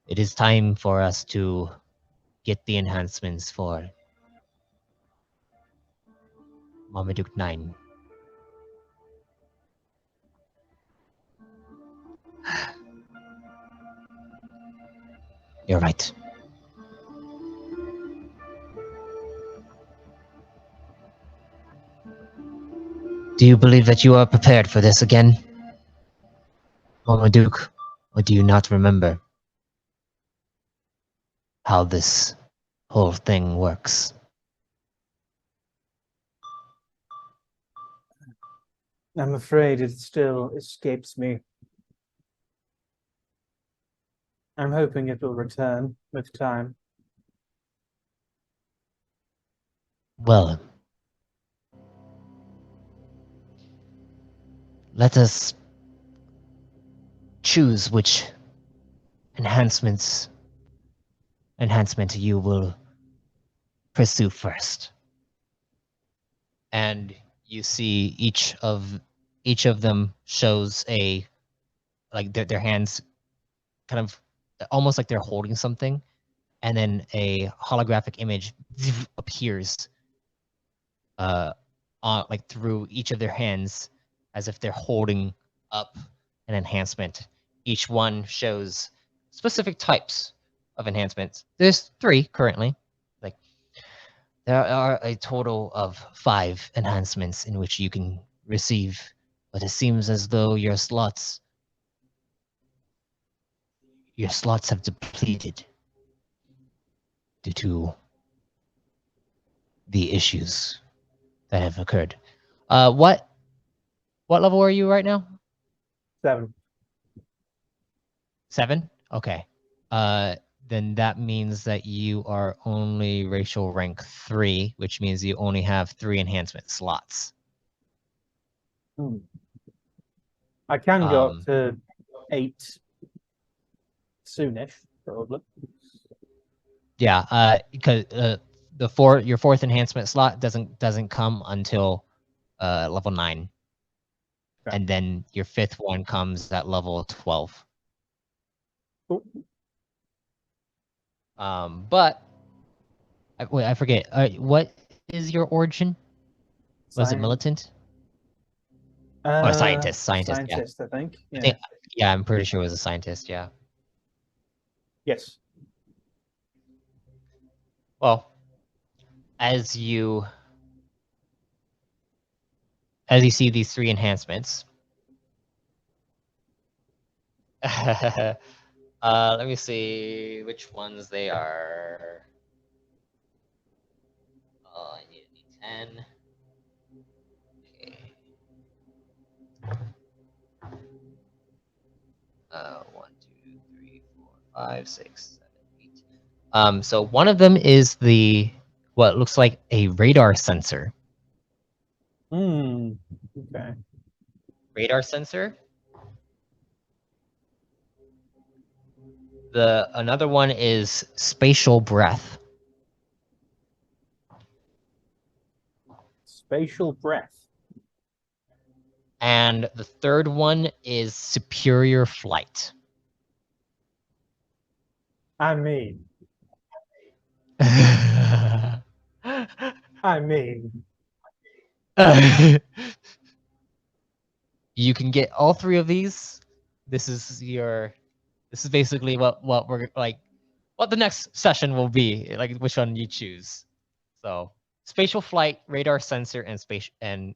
Speaker 1: it is time for us to get the enhancements for Marmaduke 9. You're right. Do you believe that you are prepared for this again, Marmaduke? Or do you not remember how this whole thing works?
Speaker 2: I'm afraid it still escapes me. I'm hoping it will return with time.
Speaker 1: Well, let us choose which enhancement you will pursue first. And you see each of them shows a, like their hands kind of almost like they're holding something, and then a holographic image appears like through each of their hands as if they're holding up an enhancement. Each one shows specific types of enhancements. There's 3 currently. Like, there are a total of 5 enhancements in which you can receive, but it seems as though your slots have depleted due to the issues that have occurred. What level are you right now?
Speaker 2: 7.
Speaker 1: 7? Okay. Then that means that you are only racial rank 3, which means you only have 3 enhancement slots.
Speaker 2: Hmm. I can go up to 8 soonish, probably.
Speaker 1: Yeah, because your fourth enhancement slot doesn't come until level 9,
Speaker 2: Okay.
Speaker 1: and then your fifth one comes at level 12.
Speaker 2: Cool.
Speaker 1: But wait, I forget. What is your origin? Was it
Speaker 2: Science.
Speaker 1: militant or scientist? Scientist, yeah.
Speaker 2: Scientist, I think.
Speaker 1: I
Speaker 2: Yeah.
Speaker 1: think, yeah, I'm pretty sure it was a scientist. Yeah.
Speaker 2: Yes.
Speaker 1: Well, as you see these 3 enhancements, let me see which ones they are. I need a D10. Okay. 1, 2, 3, 4, 5, 6, 7, 8. So one of them is what looks like a radar sensor.
Speaker 2: Hmm. Okay.
Speaker 1: Radar sensor. Another one is spatial breath.
Speaker 2: Spatial breath.
Speaker 1: And the third one is superior flight.
Speaker 2: I mean. I mean.
Speaker 1: You can get all 3 of these. This is basically what we're like, what the next session will be, like which one you choose. So spatial flight, radar sensor, and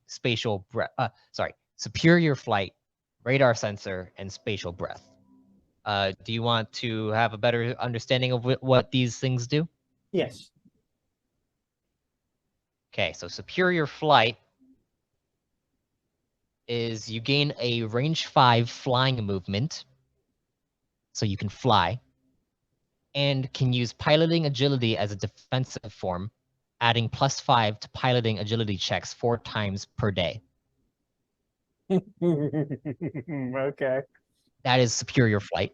Speaker 1: spatial breath. Sorry, superior flight, radar sensor, and spatial breath. Do you want to have a better understanding of what these things do?
Speaker 2: Yes.
Speaker 1: Okay, so superior flight is you gain a range 5 flying movement, so you can fly, and can use piloting agility as a defensive form, adding +5 to piloting agility checks 4 times per day.
Speaker 2: Okay.
Speaker 1: That is superior flight.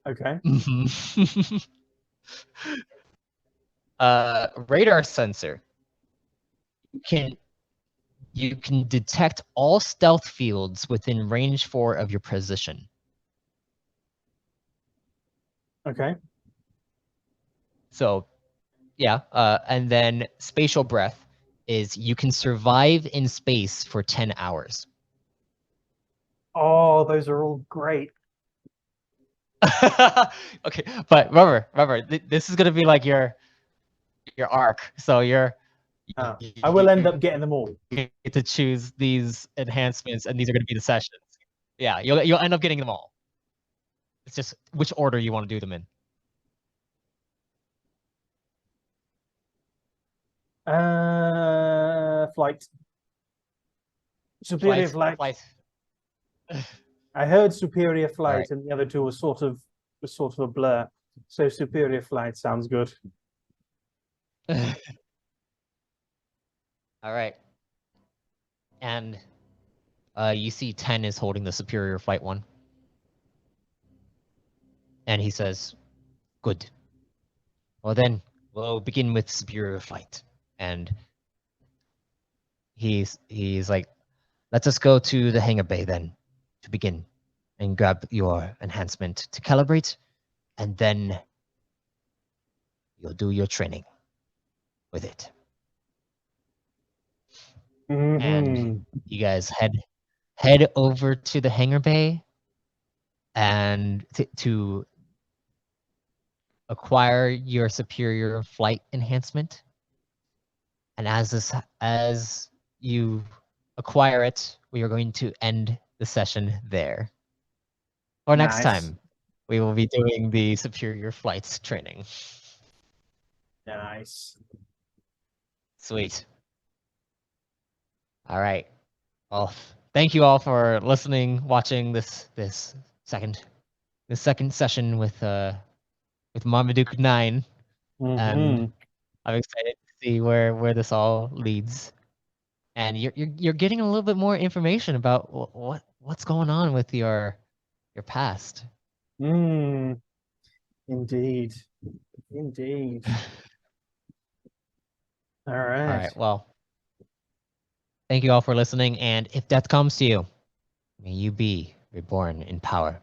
Speaker 2: Okay.
Speaker 1: Radar sensor. You can detect all stealth fields within range 4 of your position.
Speaker 2: Okay.
Speaker 1: So, yeah, and then spatial breath is you can survive in space for 10 hours.
Speaker 2: Oh, those are all great.
Speaker 1: Okay, but remember, this is gonna be like your arc. So you
Speaker 2: I will end up getting them all.
Speaker 1: get to choose these enhancements, and these are gonna be the sessions. Yeah, you'll end up getting them all. It's just which order you want to do them in.
Speaker 2: Flight. Superior flight.
Speaker 1: Flight.
Speaker 2: I heard superior flight,
Speaker 1: Right.
Speaker 2: and the other two were sort of a blur. So superior flight sounds good.
Speaker 1: All right. And you see 10 is holding the superior flight one. And he says, good. Well then, we'll begin with superior flight. And he's like, let us go to the hangar bay then to begin and grab your enhancement to calibrate, and then you'll do your training with it. And you guys head over to the hangar bay and to acquire your superior flight enhancement. And as you acquire it, we are going to end the session there. Or next time, we will be doing the superior flights training.
Speaker 2: Nice.
Speaker 1: Sweet. All right. Well, thank you all for listening, watching this second session with Marmaduke 9, and I'm excited to see where this all leads. and you're getting a little bit more information about what's going on with your past.
Speaker 2: Indeed. Indeed. All
Speaker 1: All
Speaker 2: right.
Speaker 1: right. Well, thank you all for listening. And if death comes to you, may you be reborn in power.